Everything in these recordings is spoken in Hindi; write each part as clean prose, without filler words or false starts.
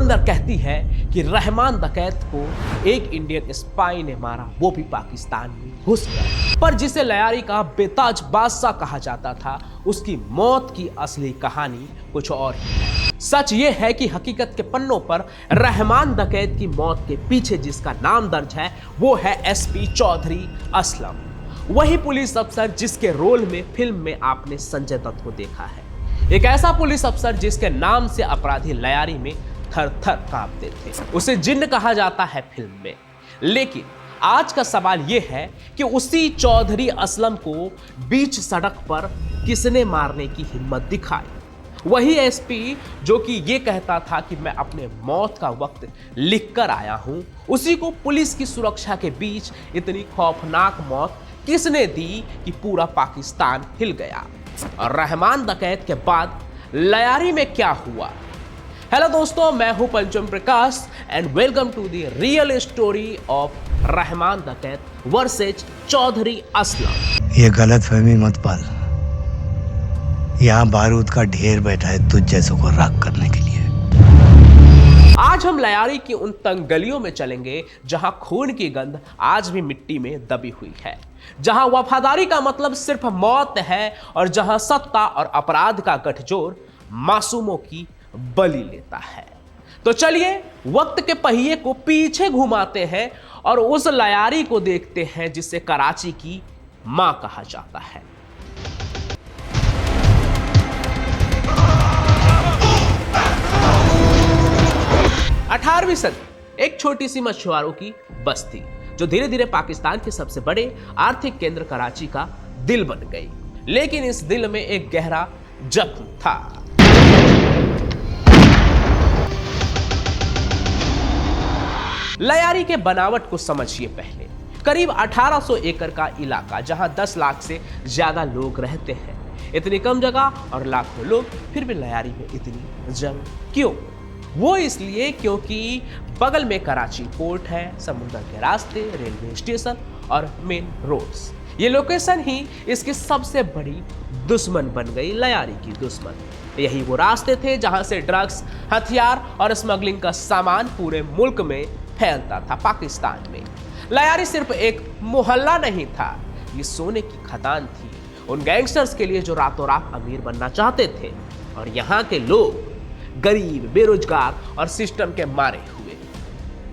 धुरंधर कहती है कि रहमान डकैत को एक इंडियन स्पाई ने मारा, वो भी पाकिस्तान में घुसकर। पर जिसे लयारी का बेताज बादशाह कहा जाता था, उसकी मौत की असली कहानी कुछ और ही। सच ये है कि हकीकत के पन्नों पर रहमान डकैत की मौत के पीछे जिसका नाम दर्ज है वो है एसपी चौधरी असलम, वही पुलिस अफसर जिसके रोल में फिल्म में आपने संजय दत्त को देखा है। एक ऐसा पुलिस अफसर जिसके नाम से अपराधी लयारी में थर थर कांपते थे। उसे जिन्न कहा जाता है फिल्म में। लेकिन आज का सवाल यह है कि उसी चौधरी असलम को बीच सड़क पर किसने मारने की हिम्मत दिखाई। वही एसपी जो कि ये कहता था कि मैं अपने मौत का वक्त लिख कर आया हूं, उसी को पुलिस की सुरक्षा के बीच इतनी खौफनाक मौत किसने दी कि पूरा पाकिस्तान हिल गया। और रहमान डकैत के बाद लयारी में क्या हुआ। हेलो दोस्तों, मैं हूं Pancham Prakash and welcome to the real story of Rahman Dakait versus Chaudhary Aslam. ये गलत फहमी मत पाल, यहाँ बारूद का ढेर बैठा है तुझ जैसों को राख करने के लिए। आज हम लयारी की उन तंग गलियों में चलेंगे जहां खून की गंध आज भी मिट्टी में दबी हुई है, जहां वफादारी का मतलब सिर्फ मौत है और जहां सत्ता और अपराध का गठजोड़ मासूमों की बलि लेता है। तो चलिए वक्त के पहिए को पीछे घुमाते हैं और उस लयारी को देखते हैं जिसे कराची की मां कहा जाता है। 18वीं सदी एक छोटी सी मछुआरों की बस्ती जो धीरे धीरे पाकिस्तान के सबसे बड़े आर्थिक केंद्र कराची का दिल बन गई। लेकिन इस दिल में एक गहरा जख्म था। लयारी के बनावट को समझिए। पहले करीब 1800 एकड़ का इलाका जहां 10 लाख से ज्यादा लोग रहते हैं। इतनी कम जगह और लाखों लोग, फिर भी लयारी में इतनी जंग क्यों? वो इसलिए क्योंकि बगल में कराची पोर्ट है, समुद्र के रास्ते, रेलवे स्टेशन और मेन रोड्स। ये लोकेशन ही इसकी सबसे बड़ी दुश्मन बन गई, लयारी की दुश्मन। यही वो रास्ते थे जहां से ड्रग्स, हथियार और स्मगलिंग का सामान पूरे मुल्क में फैलता था। पाकिस्तान में लयारी सिर्फ एक मोहल्ला नहीं था, ये सोने की खदान थी उन गैंगस्टर्स के लिए जो रातों रात अमीर बनना चाहते थे और यहाँ के लोग गरीब, बेरोजगार और सिस्टम के मारे हुए।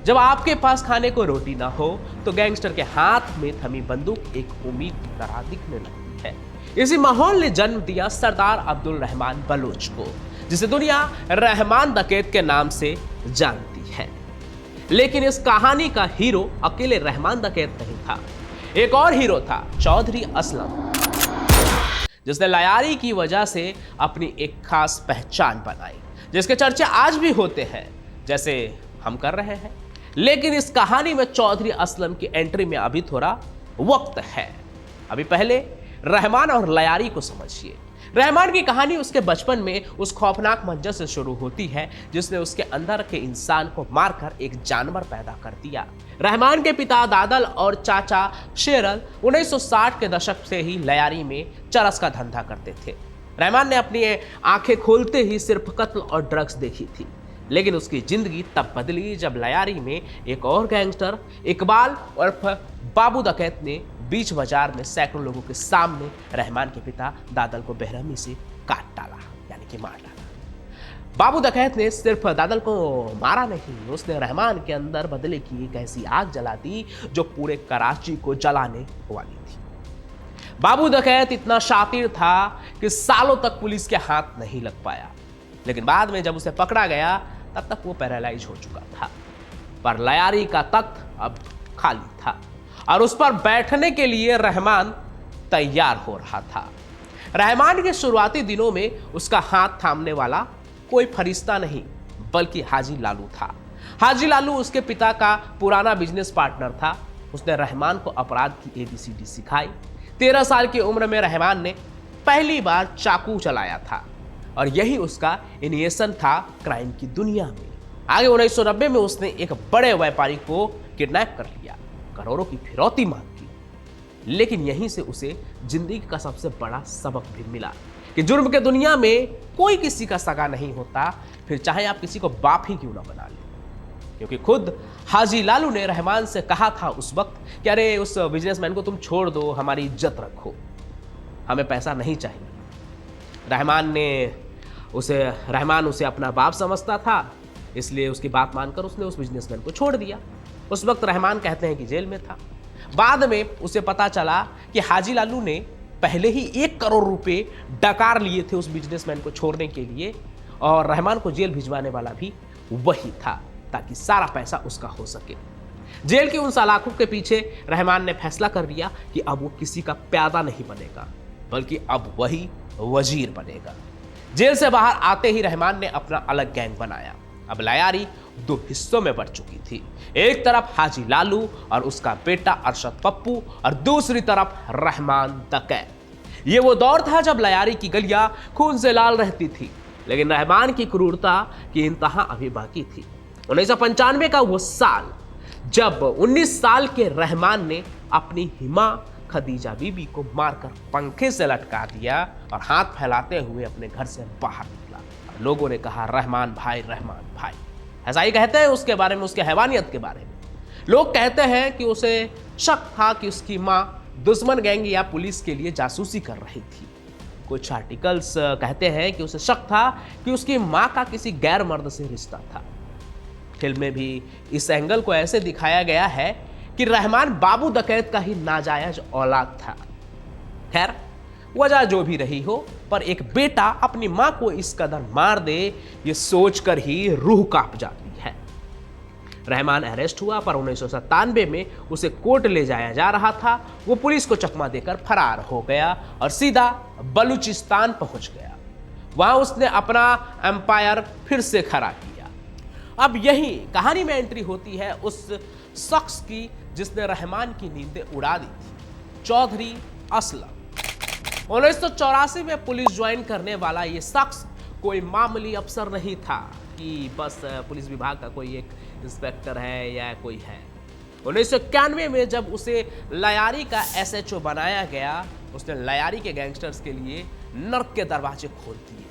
जब आपके पास खाने को रोटी ना हो तो गैंगस्टर के हाथ में थमी बंदूक एक उम्मीद की तरह दिखने लगती है। इसी माहौल ने जन्म दिया सरदार अब्दुल रहमान बलोच को, जिसे दुनिया रहमान डकैत के नाम से जानती है। लेकिन इस कहानी का हीरो अकेले रहमान डकैत नहीं था, एक और हीरो था, चौधरी असलम, जिसने लयारी की वजह से अपनी एक खास पहचान बनाई, जिसके चर्चे आज भी होते हैं जैसे हम कर रहे हैं। लेकिन इस कहानी में चौधरी असलम की एंट्री में अभी थोड़ा वक्त है। अभी पहले रहमान और लयारी को समझिए। रहमान की कहानी उसके बचपन में उस खौफनाक मंजर से शुरू होती है जिसने उसके अंदर के इंसान को मारकर एक जानवर पैदा कर दिया। रहमान के पिता दादल और चाचा शेरल 1960 के दशक से ही लयारी में चरस का धंधा करते थे। रहमान ने अपनी आंखें खोलते ही सिर्फ कत्ल और ड्रग्स देखी थी। लेकिन उसकी जिंदगी तब बदली जब लयारी में एक और गैंगस्टर इकबाल उर्फ बाबू डकैत ने बीच बाजार में सैकड़ों लोगों के सामने रहमान के पिता दादल को बेरहमी से काट डाला, यानी कि मार डाला। बाबू डकैत ने सिर्फ दादल को मारा नहीं, उसने रहमान के अंदर बदले की एक ऐसी आग जला दी जो पूरे कराची को जलाने वाली थी। बाबू डकैत इतना शातिर था कि सालों तक पुलिस के हाथ नहीं लग पाया। लेकिन बाद में जब उसे पकड़ा गया तब तक वो पैरालाइज हो चुका था। पर लयारी का तख्त अब खाली था और उस पर बैठने के लिए रहमान तैयार हो रहा था। रहमान के शुरुआती दिनों में उसका हाथ थामने वाला कोई फरिश्ता नहीं बल्कि हाजी लालू था। हाजी लालू उसके पिता का पुराना बिजनेस पार्टनर था। उसने रहमान को अपराध की ABCD सिखाई। 13 साल की उम्र में रहमान ने पहली बार चाकू चलाया था और यही उसका इनिशिएशन था क्राइम की दुनिया में। आगे 1990 में उसने एक बड़े व्यापारी को किडनैप कर लिया, करोड़ों की फिरौती मांग की। लेकिन यहीं से उसे जिंदगी का सबसे बड़ा सबक भी मिला कि जुर्म के दुनिया में कोई किसी का सगा नहीं होता, फिर चाहे आप किसी को बाप ही क्यों ना बना ले। क्योंकि खुद हाजी लालू ने रहमान से कहा था उस वक्त कि अरे उस बिजनेसमैन को तुम छोड़ दो, हमारी इज्जत रखो, हमें पैसा नहीं चाहिए। रहमान उसे अपना बाप समझता था, इसलिए उसकी बात मानकर उसने उस बिजनेसमैन को छोड़ दिया। उस वक्त रहमान कहते हैं कि जेल में था। बाद में उसे पता चला कि हाजी लालू ने पहले ही 1 करोड़ रुपए डकार लिए थे उस बिजनेसमैन को छोड़ने के लिए, और रहमान को जेल भिजवाने वाला भी वही था ताकि सारा पैसा उसका हो सके। जेल के उन सलाखों के पीछे रहमान ने फैसला कर लिया कि अब वो किसी का प्यादा नहीं बनेगा, बल्कि अब वही वजीर बनेगा। जेल से बाहर आते ही रहमान ने अपना अलग गैंग बनाया। अब लयारी 2 हिस्सों में बढ़ चुकी थी। एक तरफ हाजी लालू और उसका बेटा अरशद पप्पू, और दूसरी तरफ रहमान डकैत। ये वो दौर था जब लयारी की गलियां खून से लाल रहती थी, लेकिन रहमान की क्रूरता की इंतहा अभी बाकी थी। 1995 का वो साल जब 19 साल के रहमान ने अपनी हिमा खदीजा बीबी को मारकर पंखे से लटका दिया और हाथ फैलाते हुए अपने घर से बाहर निकला। लोगों ने कहा रहमान भाई, रहमान भाई। ऐसा ही कहते हैं उसके बारे में, उसके हैवानियत के बारे में। लोग कहते हैं कि उसे शक था कि उसकी मां दुश्मन गैंग या पुलिस के लिए जासूसी कर रही थी। कुछ आर्टिकल्स कहते हैं कि उसे शक था कि उसकी मां का किसी गैर मर्द से रिश्ता था। फिल्म में भी इस एंगल को ऐसे दिखाया गया है कि रहमान बाबू डकैत का ही नाजायज औलाद था। खैर, वजह जो भी रही हो, पर एक बेटा अपनी मां को इस कदर मार दे, ये सोचकर ही रूह कांप जाती है। रहमान अरेस्ट हुआ, पर 1997 में उसे कोर्ट ले जाया जा रहा था। वो पुलिस को चकमा देकर फरार हो गया और सीधा बलूचिस्तान पहुंच गया। वहां उसने अपना एम्पायर फिर से खड़ा किया। अब यही कहानी में एंट्री होती है उस शख्स की जिसने रहमान की नींदें उड़ा दी थी, चौधरी असलम। 1984 में पुलिस ज्वाइन करने वाला ये शख्स कोई मामूली अफसर नहीं था कि बस पुलिस विभाग का कोई एक इंस्पेक्टर है या कोई है। 1991 में जब उसे लयारी का SHO बनाया गया, उसने लयारी के गैंगस्टर्स के लिए नर्क के दरवाजे खोल दिए।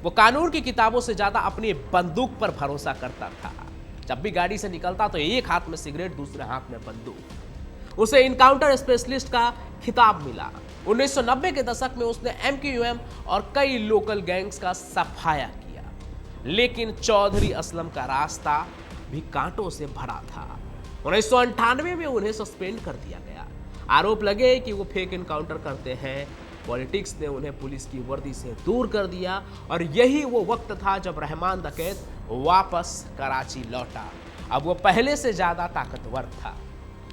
वो कानून की किताबों से ज्यादा अपनी बंदूक पर भरोसा करता था। जब भी गाड़ी से निकलता तो एक हाथ में सिगरेट, दूसरे हाथ में बंदूक। उसे इनकाउंटर स्पेशलिस्ट का खिताब मिला। 1990 के दशक में उसने MQM और कई लोकल गैंग्स का सफाया किया, लेकिन चौधरी असलम का रास्ता भी कांटों से भरा था। 1998 में उन्हें सस्पेंड कर दिया गया। आरोप लगे कि वो फेक इनकाउंटर करते हैं। पॉलिटिक्स ने उन्हें पुलिस की वर्दी से दूर कर दिया, और यही वो वक्त था जब रहमान डकैत वापस कराची लौटा। अब वो पहले से ज्यादा ताकतवर था।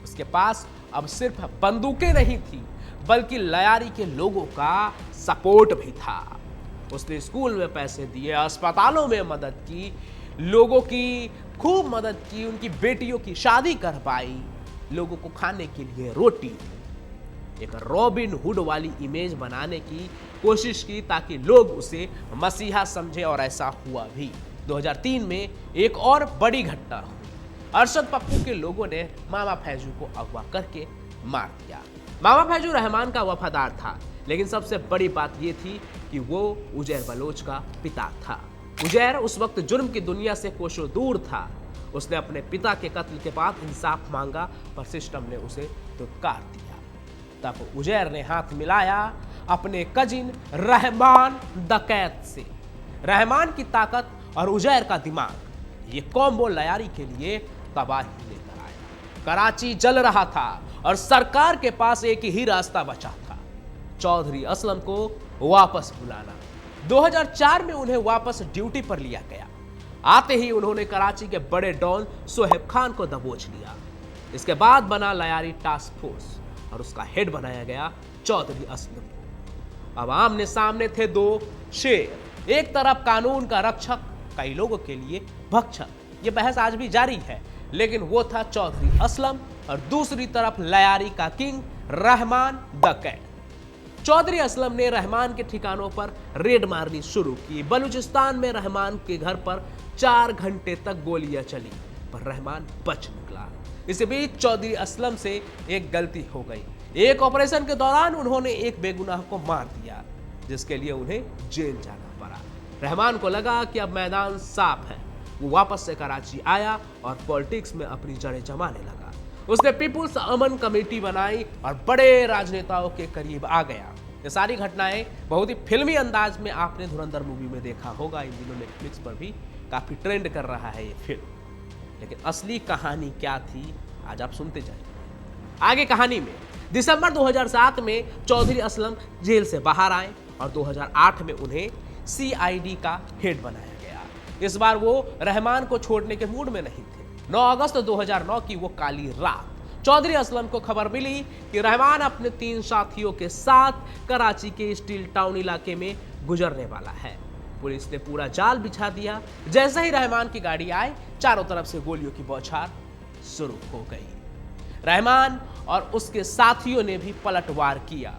उसके पास अब सिर्फ बंदूकें नहीं थी, बल्कि लयारी के लोगों का सपोर्ट भी था। उसने स्कूल में पैसे दिए, अस्पतालों में मदद की, लोगों की खूब मदद की, उनकी बेटियों की शादी करवाई, लोगों को खाने के लिए रोटी दी। एक रॉबिन हुड वाली इमेज बनाने की कोशिश की ताकि लोग उसे मसीहा समझे, और ऐसा हुआ भी। 2003 में एक और बड़ी घटना हुई। अरशद पप्पू के लोगों ने मामा फैजू को अगवा करके मार दिया। मामा फैजू रहमान का वफादार था, लेकिन सबसे बड़ी बात यह थी कि वो उजैर बलोच का पिता था। उजैर उस वक्त जुर्म की दुनिया से कोसों दूर था। उसने अपने पिता के कत्ल के बाद इंसाफ मांगा, पर सिस्टम ने उसे धुतकार दिया। तब उजैर ने हाथ मिलाया अपने कजिन रहमान डकैत से। रहमान की ताकत और उजैर का दिमाग, ये कॉम्बो लयारी के लिए तबाही लेकर आया। कराची जल रहा था और सरकार के पास एक ही रास्ता बचा था, चौधरी असलम को वापस बुलाना। 2004 में उन्हें वापस ड्यूटी पर लिया गया। आते ही उन्होंने कराची के बड़े डॉन सोहेब खान को दबोच लिया। इसके बाद बना लयारी टास्क फोर्स और उसका हेड बनाया गया चौधरी असलम को। अब आमने सामने थे दो शेर, एक तरफ कानून का रक्षक, कई लोगों के लिए भक्षक। ये बहस आज भी जारी है, लेकिन वो था चौधरी असलम, और दूसरी तरफ लयारी का किंग रहमान डकैत। चौधरी असलम ने रहमान के ठिकानों पर रेड मारनी शुरू की। बलूचिस्तान में रहमान के घर पर 4 घंटे तक गोलियां चली, पर रहमान बच निकला। इसी बीच चौधरी असलम से एक गलती हो गई। एक ऑपरेशन के दौरान उन्होंने एक बेगुनाह को मार दिया, जिसके लिए उन्हें जेल जाना पड़ा। रहमान को लगा कि अब मैदान साफ है। वो वापस से कराची आया और पॉलिटिक्स में अपनी जड़ें जमाने लगा। उसने पीपुल्स अमन कमेटी बनाई और बड़े राजनेताओं के करीब आ गया। ये सारी घटनाएं बहुत ही फिल्मी अंदाज में आपने धुरंधर मूवी में देखा होगा। इन दिनों नेटफ्लिक्स पर भी काफी ट्रेंड कर रहा है ये फिल्म। लेकिन असली कहानी क्या थी, आज आप सुनते जाइए। आगे कहानी में दिसंबर 2007 में चौधरी असलम जेल से बाहर आए और 2008 में उन्हें CID का हेड बनाया गया। इस बार वो रहमान को छोड़ने के मूड में नहीं थे। 9 अगस्त 2009 की वो काली रात चौधरी असलम को खबर मिली कि रहमान अपने 3 साथियों के साथ कराची के स्टील टाउन इलाके में गुजरने वाला है। पुलिस ने पूरा जाल बिछा दिया। जैसे ही रहमान की गाड़ी आई, चारों तरफ से गोलियों की बौछार शुरू हो गई। रहमान और उसके साथियों ने भी पलटवार किया,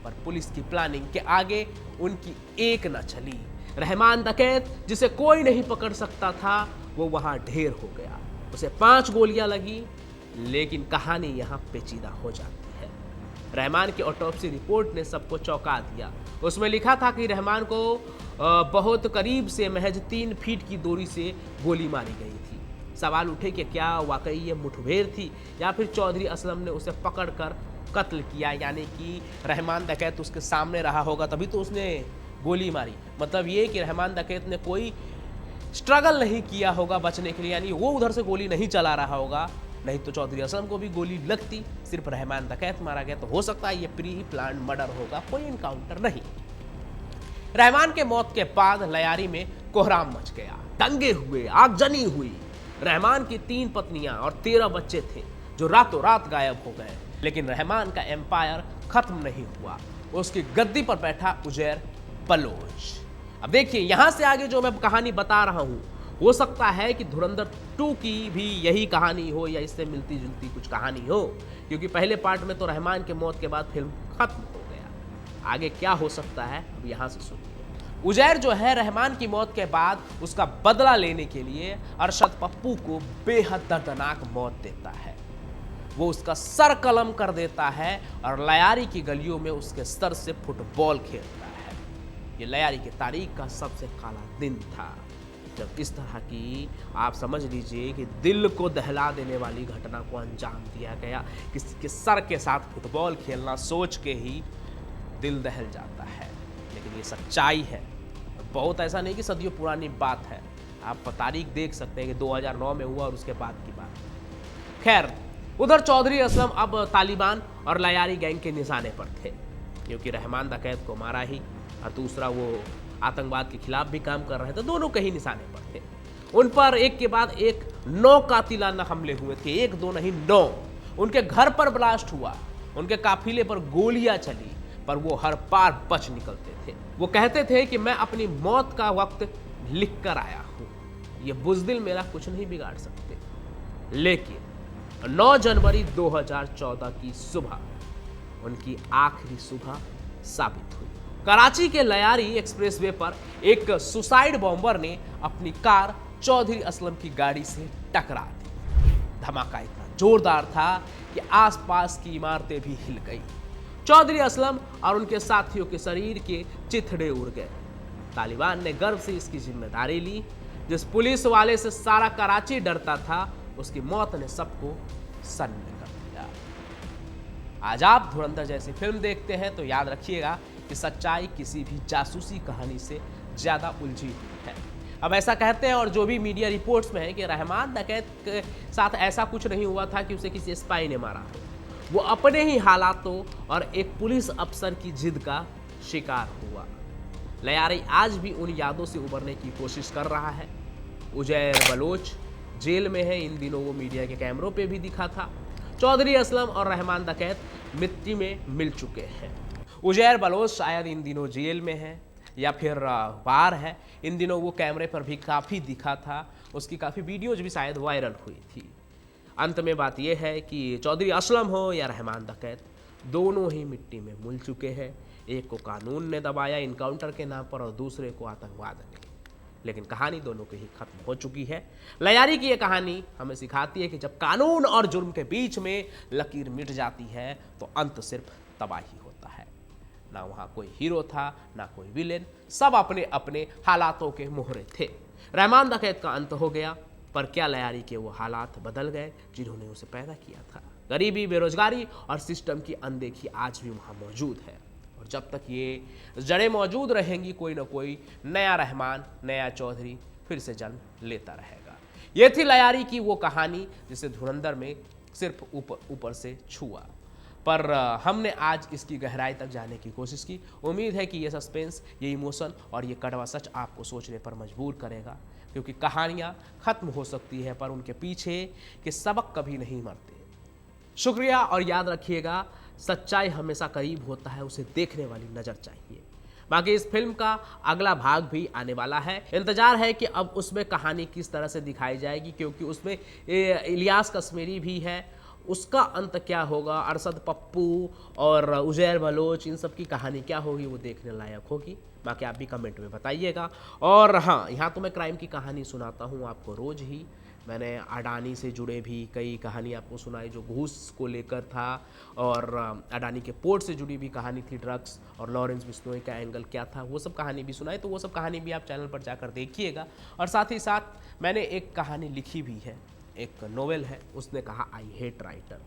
पर पुलिस की प्लानिंग के आगे उनकी एक न चली। रहमान डकैत, जिसे कोई नहीं पकड़ सकता था, वो वहां ढेर हो गया। उसे 5 गोलियां लगी। लेकिन कहानी यहाँ पेचीदा हो जाती है। रहमान की ऑटोप्सी रिपोर्ट ने सबको चौंका दिया। उसमें लिखा था कि रहमान को बहुत करीब से महज 3 फीट की दूरी से गोली मारी गई थी। सवाल उठे कि क्या वाकई ये मुठभेड़ थी या फिर चौधरी असलम ने उसे पकड़कर कत्ल किया, यानी कि रहमान डकैत उसके सामने रहा होगा तभी तो उसने गोली मारी। मतलब ये कि रहमान डकैत ने कोई स्ट्रगल नहीं किया होगा बचने के लिए, यानी वो उधर से गोली नहीं चला रहा होगा, नहीं तो चौधरी असलम को भी गोली लगती। सिर्फ रहमान डकैत मारा गया, तो हो सकता है ये प्री प्लान मर्डर होगा, कोई इनकाउंटर नहीं। रहमान के मौत के बाद लयारी में कोहराम मच गया। दंगे हुए, आगजनी हुई। रहमान की 3 पत्नियां और 13 बच्चे थे जो रातों रात गायब हो गए। लेकिन रहमान का एम्पायर खत्म नहीं हुआ। उसकी गद्दी पर बैठा उजैर बलोच। अब देखिए, यहां से आगे जो मैं कहानी बता रहा हूं, हो सकता है कि धुरंधर 2 की भी यही कहानी हो या इससे मिलती जुलती कुछ कहानी हो, क्योंकि पहले पार्ट में तो रहमान के मौत के बाद फिल्म खत्म हो गया। आगे क्या हो सकता है, अब यहां से सुनिए। उजैर जो है, रहमान की मौत के बाद उसका बदला लेने के लिए अरशद पप्पू को बेहद दर्दनाक मौत देता है। वो उसका सर कलम कर देता है और लयारी की गलियों में उसके सर से फुटबॉल खेलता है। ये लयारी की तारीख का सबसे काला दिन था, जब इस तरह की, आप समझ लीजिए कि दिल को दहला देने वाली घटना को अंजाम दिया गया। किसी के सर के साथ फुटबॉल खेलना सोच के ही दिल दहल जाता है। लेकिन ये सच्चाई है, बहुत ऐसा नहीं कि सदियों पुरानी बात है। आप तारीख देख सकते हैं कि 2009 में हुआ और उसके बाद की बात। खैर, उधर चौधरी असलम अब तालिबान और लयारी गैंग के निशाने पर थे, क्योंकि रहमान डकैत को मारा ही और दूसरा वो आतंकवाद के खिलाफ भी काम कर रहे थे। दोनों के ही निशाने पर थे। उन पर एक के बाद एक 9 कातिलाना हमले हुए थे। 1 2 नहीं, 9। उनके घर पर ब्लास्ट हुआ, उनके काफिले पर गोलियां चली, पर वो हर पार बच निकलते थे। वो कहते थे कि मैं अपनी मौत का वक्त लिख कर आया हूं, ये बुज़दिल मेरा कुछ नहीं बिगाड़ सकते। लेकिन 9 जनवरी 2014 की सुबह उनकी आखिरी सुबह साबित हुई। कराची के लयारी एक्सप्रेसवे पर एक सुसाइड बॉम्बर ने अपनी कार चौधरी असलम की गाड़ी से टकरा दी। धमाका इतना जोरदार था कि आसपास की इमारतें भी हिल गई। चौधरी असलम और उनके साथियों के शरीर के चिथड़े उड़ गए। तालिबान ने गर्व से इसकी जिम्मेदारी ली। जिस पुलिस वाले से सारा कराची डरता था, उसकी मौत ने सबको सन्न कर दिया। आज आप धुरंधर जैसी फिल्म देखते हैं तो याद रखिएगा कि सच्चाई किसी भी जासूसी कहानी से ज्यादा उलझी हुई है। अब ऐसा कहते हैं और जो भी मीडिया रिपोर्ट्स में है कि रहमान डकैत के साथ ऐसा कुछ नहीं हुआ था कि उसे किसी स्पाई ने मारा हो। वो अपने ही हालातों और एक पुलिस अफसर की जिद का शिकार हुआ। लयारी आज भी उन यादों से उबरने की कोशिश कर रहा है। उजैर बलोच जेल में है। इन दिनों वो मीडिया के कैमरों पे भी दिखा था। चौधरी असलम और रहमान डकैत मिट्टी में मिल चुके हैं। उजैर बलोच शायद इन दिनों जेल में है या फिर बाहर है। इन दिनों वो कैमरे पर भी काफ़ी दिखा था। उसकी काफ़ी वीडियोज भी शायद वायरल हुई थी। अंत में बात यह है कि चौधरी असलम हो या रहमान डकैत, दोनों ही मिट्टी में मिल चुके हैं। एक को कानून ने दबाया इनकाउंटर के नाम पर और दूसरे को आतंकवाद ने। लेकिन कहानी दोनों की ही खत्म हो चुकी है। लयारी की यह कहानी हमें सिखाती है कि जब कानून और जुर्म के बीच में लकीर मिट जाती है तो अंत सिर्फ तबाही होता है। ना वहाँ कोई हीरो था, ना कोई विलेन, सब अपने अपने हालातों के मोहरे थे। रहमान डकैत का अंत हो गया, पर क्या लयारी के वो हालात बदल गए जिन्होंने उसे पैदा किया था? गरीबी, बेरोजगारी और सिस्टम की अनदेखी आज भी वहाँ मौजूद है, और जब तक ये जड़ें मौजूद रहेंगी कोई ना कोई नया रहमान, नया चौधरी फिर से जन्म लेता रहेगा। ये थी लयारी की वो कहानी जिसे धुरंधर में सिर्फ ऊपर से छुआ, पर हमने आज इसकी गहराई तक जाने की कोशिश की। उम्मीद है कि ये सस्पेंस, ये इमोशन और ये कड़वा सच आपको सोचने पर मजबूर करेगा, क्योंकि कहानियाँ खत्म हो सकती है पर उनके पीछे के सबक कभी नहीं मरते। शुक्रिया, और याद रखिएगा, सच्चाई हमेशा करीब होता है, उसे देखने वाली नज़र चाहिए। बाकी इस फिल्म का अगला भाग भी आने वाला है, इंतजार है कि अब उसमें कहानी किस तरह से दिखाई जाएगी, क्योंकि उसमें इलियास कश्मीरी भी है। उसका अंत क्या होगा, अरशद पप्पू और उजैर बलोच, इन सब की कहानी क्या होगी, वो देखने लायक होगी। बाकी आप भी कमेंट में बताइएगा। और हाँ, यहाँ तो मैं क्राइम की कहानी सुनाता हूँ आपको रोज़ ही। मैंने अडानी से जुड़े भी कई कहानी आपको सुनाई जो घूस को लेकर था, और अडानी के पोर्ट से जुड़ी भी कहानी थी, ड्रग्स और लॉरेंस बिश्नोई का एंगल क्या था, वो सब कहानी भी सुनाई। तो वो सब कहानी भी आप चैनल पर जाकर देखिएगा। और साथ ही साथ मैंने एक कहानी लिखी भी है, एक नोवेल है, उसने कहा आई हेट राइटर।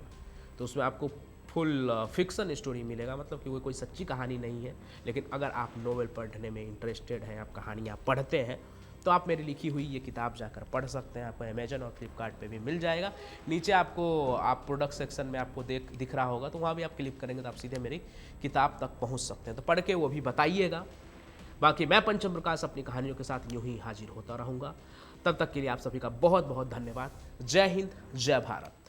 तो उसमें आपको फुल फिक्सन स्टोरी मिलेगा, मतलब कि वो कोई सच्ची कहानी नहीं है। लेकिन अगर आप नोवेल पढ़ने में इंटरेस्टेड हैं, आप कहानियाँ पढ़ते हैं, तो आप मेरी लिखी हुई ये किताब जाकर पढ़ सकते हैं। आपको अमेजन और फ्लिपकार्ट पे भी मिल जाएगा। नीचे आपको आप प्रोडक्ट सेक्शन में आपको दिख रहा होगा, तो वहाँ भी आप क्लिक करेंगे तो आप सीधे मेरी किताब तक पहुँच सकते हैं। तो पढ़ के वो भी बताइएगा। बाकी मैं पंचम प्रकाश अपनी कहानियों के साथ यूँ ही हाजिर होता रहूँगा। तब तक के लिए आप सभी का बहुत बहुत धन्यवाद। जय हिंद, जय भारत।